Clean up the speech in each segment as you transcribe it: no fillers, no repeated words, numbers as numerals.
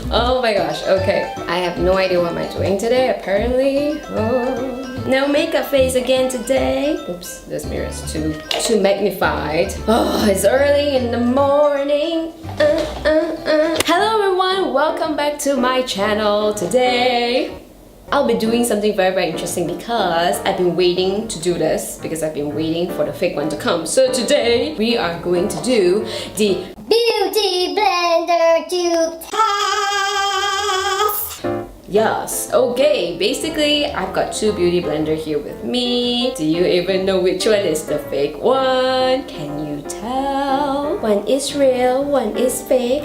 Oh my gosh, okay. I have no idea what am I doing today, apparently. Oh, no makeup face again today. Oops, this mirror is too magnified. Oh, it's early in the morning. Hello everyone, welcome back to my channel. Today I'll be doing something very interesting because I've been waiting to do this because I've been waiting for the fake one to come. So today we are going to do the Beauty Blender Dupe test. Yes, okay, basically I've got two beauty blender here with me. Do you even know which one is the fake one? Can you tell? One is real, one is fake.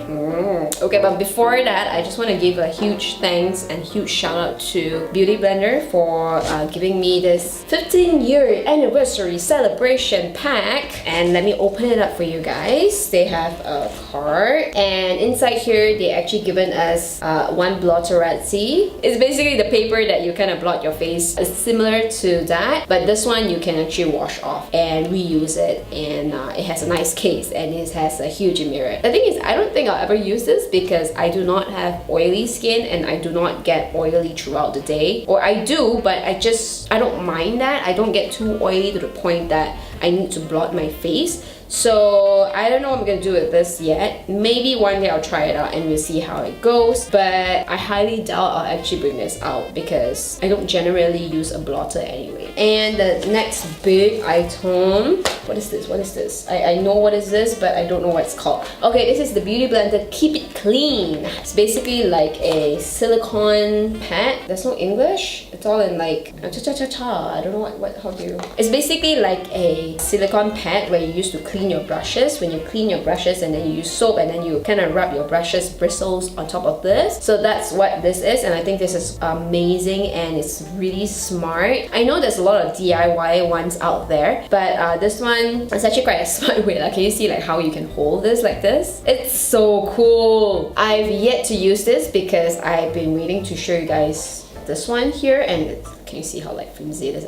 Okay, but before that, I just want to give a huge thanks and huge shout out to Beauty Blender for giving me this 15-year anniversary celebration pack. And let me open it up for you guys. They have a card, and inside here they actually given us one blotterazzi. It's basically the paper that you kind of blot your face. It's similar to that, but this one you can actually wash off and reuse it, and it has a nice case and it has a huge mirror. The thing is, I don't think I'll ever use this because I do not have oily skin and I do not get oily throughout the day. Or I do, but I don't mind that. I don't get too oily to the point that I need to blot my face. So I don't know what I'm gonna do with this yet. Maybe one day I'll try it out and we'll see how it goes. But I highly doubt I'll actually bring this out because I don't generally use a blotter anyway. And the next big item, what is this? What is this? I know what is this, but I don't know what it's called. Okay, this is the Beauty Blender Keep It Clean. It's basically like a silicone pad. There's no English. It's all in like I don't know how do you. It's basically like a silicone pad where you used to clean your brushes. When you clean your brushes and then you use soap and then you kind of rub your brushes bristles on top of this. So that's what this is, and I think this is amazing and it's really smart. I know there's a lot of DIY ones out there, but this one is actually quite a smart way. Like, can you see like how you can hold this like this? It's so cool. I've yet to use this because I've been waiting to show you guys this one here, and can you see how like flimsy it is?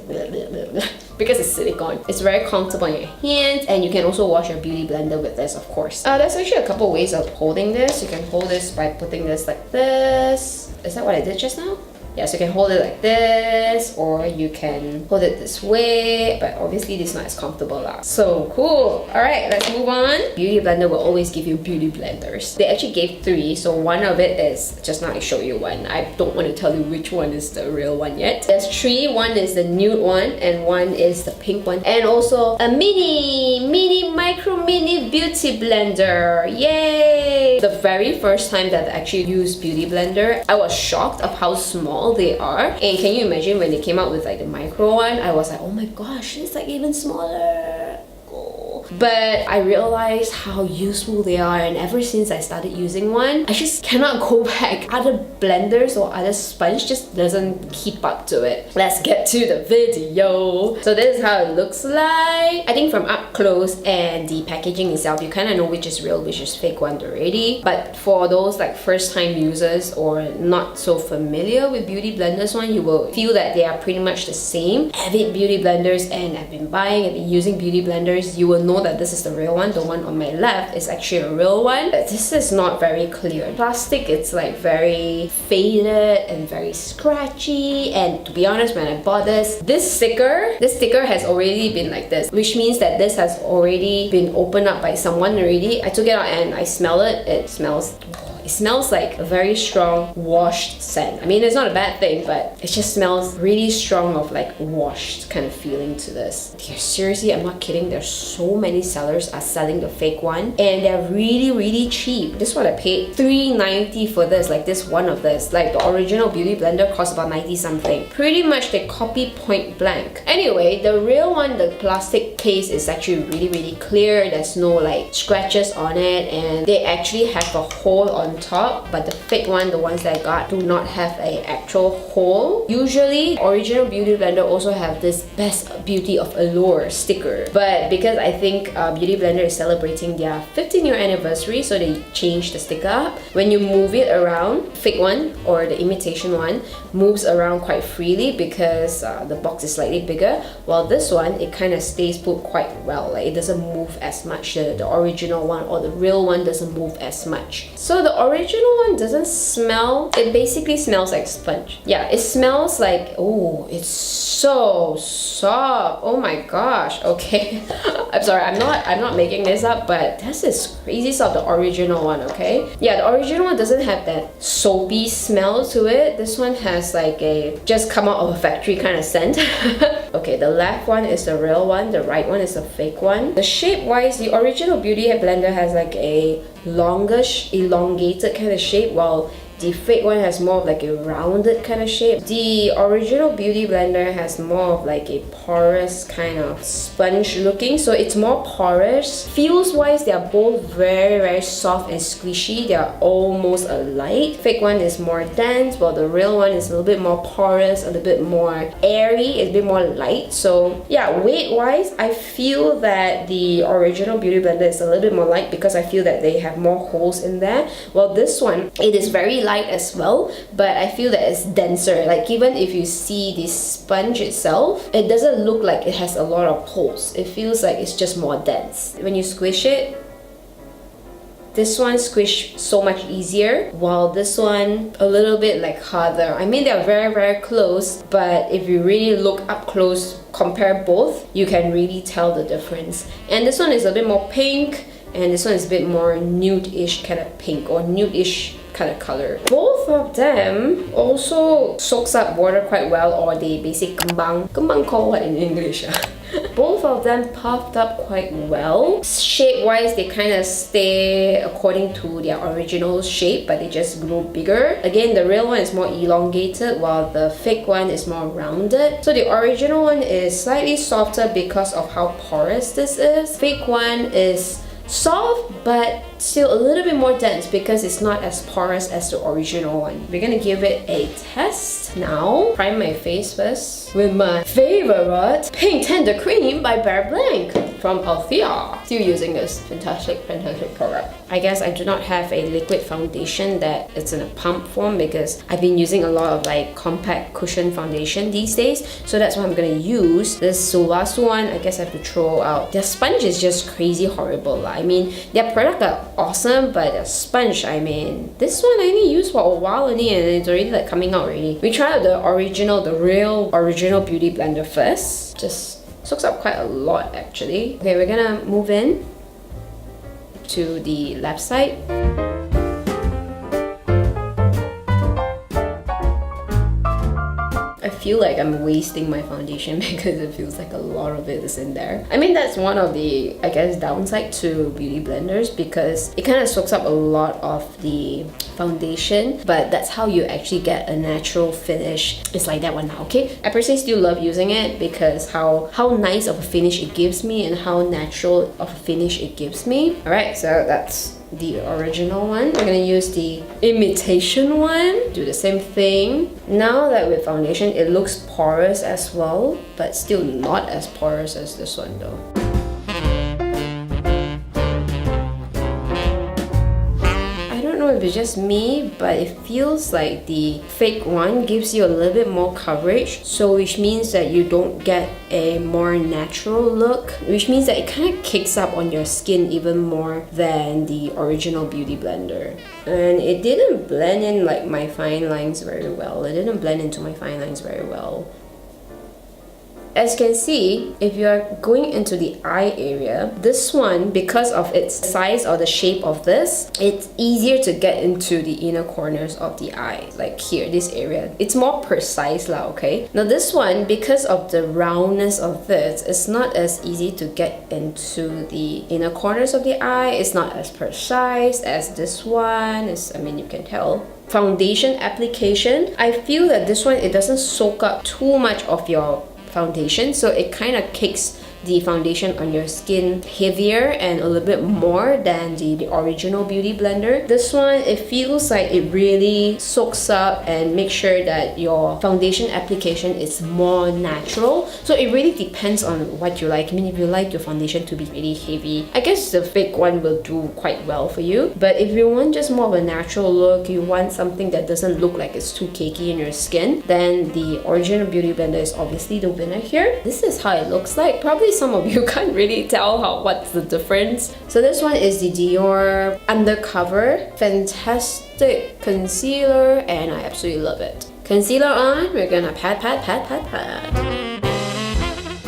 Because it's silicone. It's very comfortable in your hands, and you can also wash your beauty blender with this, of course. There's actually a couple ways of holding this. You can hold this by putting this like this. Is that what I did just now? Yeah, so you can hold it like this, or you can hold it this way, but obviously this is not as comfortable lah. So cool. Alright, let's move on. Beauty Blender will always give you beauty blenders. They actually gave 3, so one of it is, just now I showed you one. I don't want to tell you which one is the real one yet. There's 3, one is the nude one, and one is the pink one. And also a micro mini beauty blender. Yay! The very first time that I actually used Beauty Blender, I was shocked of how small they are. And can you imagine when they came out with like the micro one? I was like, oh my gosh, it's like even smaller. But I realized how useful they are, and ever since I started using one, I just cannot go back. Other blenders or other sponge just doesn't keep up to it. Let's get to the video. So this is how it looks like. I think from up close and the packaging itself, you kind of know which is real, which is fake one already. But for those like first time users or not so familiar with beauty blenders one, you will feel that they are pretty much the same. Avid beauty blenders, and I've been using beauty blenders, you will know that this is the real one. The one on my left is actually a real one. But this is not very clear. Plastic, it's like very faded and very scratchy. And to be honest, when I bought this sticker has already been like this, which means that this has already been opened up by someone already. I took it out and I smell it. It smells like a very strong washed scent. I mean, it's not a bad thing, but it just smells really strong of like washed kind of feeling to this. Okay, seriously, I'm not kidding. There's so many sellers are selling the fake one, and they're really cheap. This is what I paid, $3.90 for this, like this one of this. Like the original Beauty Blender cost about 90 something. Pretty much they copy point blank. Anyway, the real one, the plastic case is actually really clear. There's no like scratches on it, and they actually have a hole on top, but the fake one, the ones that I got, do not have an actual hole. Usually original Beauty Blender also have this Best Beauty of Allure sticker, but because I think Beauty Blender is celebrating their 15-year anniversary, so they changed the sticker up. When you move it around, fake one or the imitation one moves around quite freely because the box is slightly bigger, while this one, it kind of stays put quite well. Like it doesn't move as much. The original one or the real one doesn't move as much. So the original one doesn't smell, it basically smells like sponge. Yeah, it smells like, oh, it's so soft. Oh my gosh. Okay. I'm sorry, I'm not making this up, but this is crazy soft, the original one, okay? Yeah, the original one doesn't have that soapy smell to it. This one has like a just come out of a factory kind of scent. Okay, the left one is the real one, the right one is the fake one. The shape wise, the original Beauty blender has like a longish, elongated kind of shape, while the fake one has more of like a rounded kind of shape. The original Beauty blender has more of like a porous kind of sponge looking, so it's more porous. Feels wise, they are both very soft and squishy. They are almost alike. Fake one is more dense, while the real one is a little bit more porous, a little bit more airy, a bit more light. So yeah, weight wise, I feel that the original Beauty blender is a little bit more light because I feel that they have more holes in there. While this one, it is very light as well, but I feel that it's denser. Like even if you see the sponge itself, it doesn't look like it has a lot of holes. It feels like it's just more dense. When you squish it, this one squish so much easier, while this one a little bit like harder. I mean, they're very close, but if you really look up close, compare both, you can really tell the difference. And this one is a bit more pink, and this one is a bit more nude-ish kind of pink, or nude-ish kind of color. Both of them also soaks up water quite well, or they basic kembang call what in English? Both of them puffed up quite well. Shape wise, they kind of stay according to their original shape, but they just grow bigger. Again, the real one is more elongated, while the fake one is more rounded. So the original one is slightly softer because of how porous this is. Fake one is soft but still a little bit more dense because it's not as porous as the original one. We're gonna give it a test now. Prime my face first with my favorite Pink Tender Cream by Bare Blank from Althea. Still using this fantastic product. I guess I do not have a liquid foundation that it's in a pump form because I've been using a lot of like compact cushion foundation these days, so that's why I'm gonna use this last one. I guess I have to throw out. Their sponge is just crazy horrible. I mean, their product are awesome, but the sponge, I mean, this one I only used for a while only and it's already like coming out already. We tried out the real original Beauty blender first. Just soaks up quite a lot actually. Okay, we're gonna move in to the left side. I feel like I'm wasting my foundation because it feels like a lot of it is in there. I mean, that's one of the, I guess, downside to beauty blenders because it kind of soaks up a lot of the foundation, but that's how you actually get a natural finish. It's like that one now, okay? I personally still love using it because how nice of a finish it gives me and how natural of a finish it gives me. Alright, so that's the original one. We're gonna use the imitation one. Do the same thing. Now that with foundation, it looks porous as well, but still not as porous as this one though. If it's just me, but it feels like the fake one gives you a little bit more coverage, so which means that you don't get a more natural look, which means that it kind of kicks up on your skin even more than the original beauty blender. And it didn't blend in like my fine lines very well. It didn't blend into my fine lines very well. As you can see, if you are going into the eye area, this one, because of its size or the shape of this, it's easier to get into the inner corners of the eye, like here, this area. It's more precise lah, okay? Now this one, because of the roundness of this, it's not as easy to get into the inner corners of the eye. It's not as precise as this one. I mean, you can tell. Foundation application, I feel that this one, it doesn't soak up too much of your foundation, so it kind of kicks the foundation on your skin heavier and a little bit more than the original beauty blender. This one, it feels like it really soaks up and makes sure that your foundation application is more natural. So it really depends on what you like. I mean, if you like your foundation to be really heavy, I guess the fake one will do quite well for you. But if you want just more of a natural look, you want something that doesn't look like it's too cakey in your skin, then the original beauty blender is obviously the winner here. This is how it looks like. Probably some of you can't really tell what's the difference. So this one is the Dior Undercover Fantastic Concealer, and I absolutely love it. Concealer on, we're gonna pat.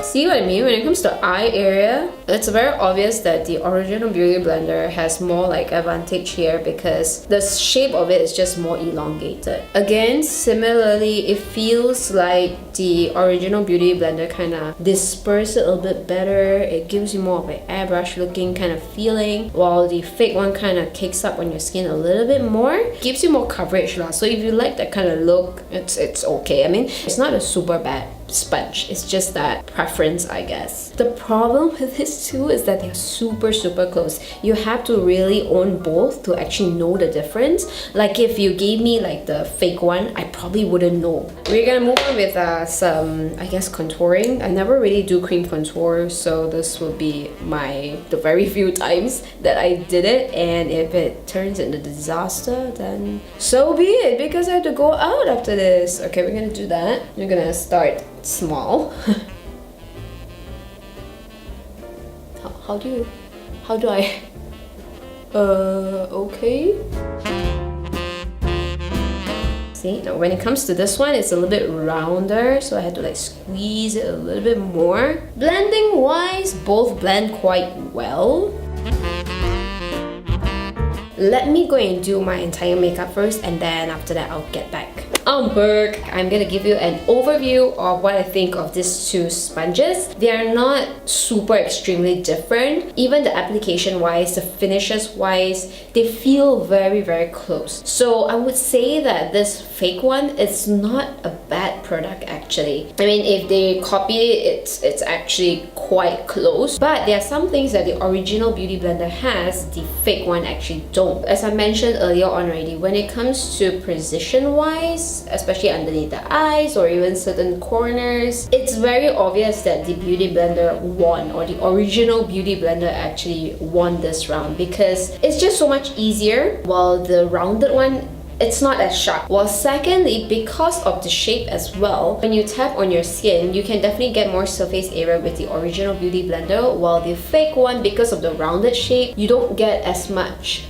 See what I mean? When it comes to eye area, it's very obvious that the original Beauty Blender has more like advantage here because the shape of it is just more elongated. Again, similarly, it feels like the original Beauty Blender kind of disperses it a little bit better. It gives you more of an airbrush looking kind of feeling, while the fake one kind of kicks up on your skin a little bit more. Gives you more coverage lah. So if you like that kind of look, it's okay. I mean, it's not a super bad sponge, it's just that preference, I guess. The problem with this too is that they're super close. You have to really own both to actually know the difference. Like if you gave me like the fake one, I probably wouldn't know. We're gonna move on with some, I guess, contouring. I never really do cream contour, so this will be the very few times that I did it, and if it turns into disaster, then so be it, because I have to go out after this. Okay, we're gonna do that. We're gonna start small. How do I okay. See, now when it comes to this one, it's a little bit rounder, so I had to like squeeze it a little bit more. Blending wise, both blend quite well. Let me go and do my entire makeup first, and then after that I'll get back. I'm back. I'm gonna give you an overview of what I think of these two sponges. They are not super extremely different. Even the application wise, the finishes wise, they feel very close. So I would say that this fake one is not a bad product actually. I mean, if they copied it, it's actually quite close. But there are some things that the original Beauty Blender has, the fake one actually don't. As I mentioned earlier on already, when it comes to precision wise, especially underneath the eyes or even certain corners, it's very obvious that the Beauty Blender won, or the original Beauty Blender actually won this round, because it's just so much easier, while the rounded one, it's not as sharp. Well, secondly, because of the shape as well, when you tap on your skin, you can definitely get more surface area with the original Beauty Blender, while the fake one, because of the rounded shape, you don't get as much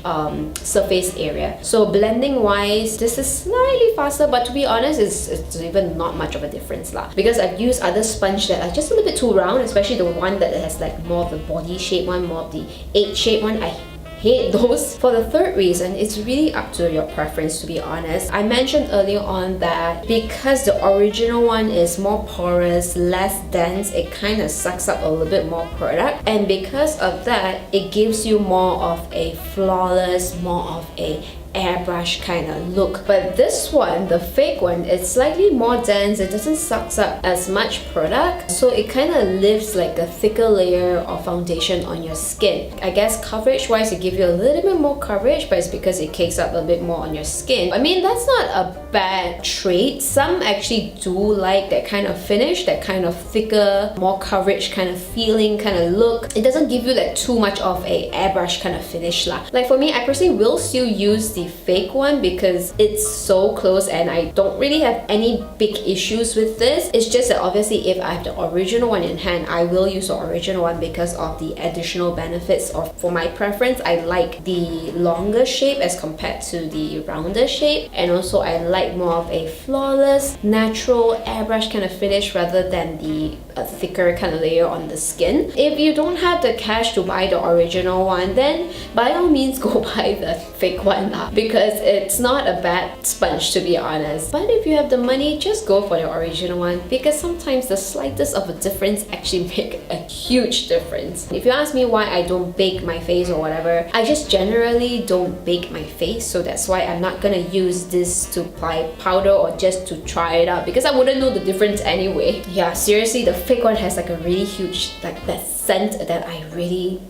surface area. So blending wise, this is slightly faster, but to be honest, it's even not much of a difference lah. Because I've used other sponge that are just a little bit too round, especially the one that has like more of the body shape one, more of the egg shape one. I hate those. For the third reason, it's really up to your preference, to be honest. I mentioned earlier on that because the original one is more porous, less dense, it kind of sucks up a little bit more product, and because of that, it gives you more of a flawless, more of a airbrush kind of look. But this one, the fake one, it's slightly more dense. It doesn't suck up as much product, so it kind of leaves like a thicker layer of foundation on your skin. I guess coverage wise, it gives you a little bit more coverage, but it's because it cakes up a bit more on your skin. I mean, that's not a bad trait. Some actually do like that kind of finish, that kind of thicker, more coverage kind of feeling, kind of look. It doesn't give you like too much of a airbrush kind of finish lah. Like for me, I personally will still use the fake one because it's so close and I don't really have any big issues with this. It's just that obviously if I have the original one in hand, I will use the original one because of the additional benefits. Or for my preference, I like the longer shape as compared to the rounder shape, and also I like more of a flawless, natural airbrush kind of finish rather than the thicker kind of layer on the skin. If you don't have the cash to buy the original one, then by all means go buy the fake one lah, because it's not a bad sponge, to be honest. But if you have the money, just go for the original one, because sometimes the slightest of a difference actually make a huge difference. If you ask me why I don't bake my face or whatever, I just generally don't bake my face, so that's why I'm not gonna use this to apply powder or just to try it out, because I wouldn't know the difference anyway. Yeah, seriously, the fake one has like a really huge, like that scent that I really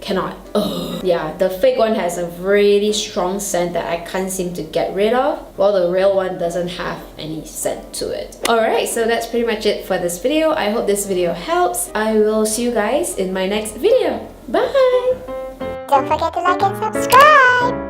cannot. Ugh. Yeah, the fake one has a really strong scent that I can't seem to get rid of, while the real one doesn't have any scent to it. Alright, so that's pretty much it for this video. I hope this video helps. I will see you guys in my next video. Bye! Don't forget to like and subscribe!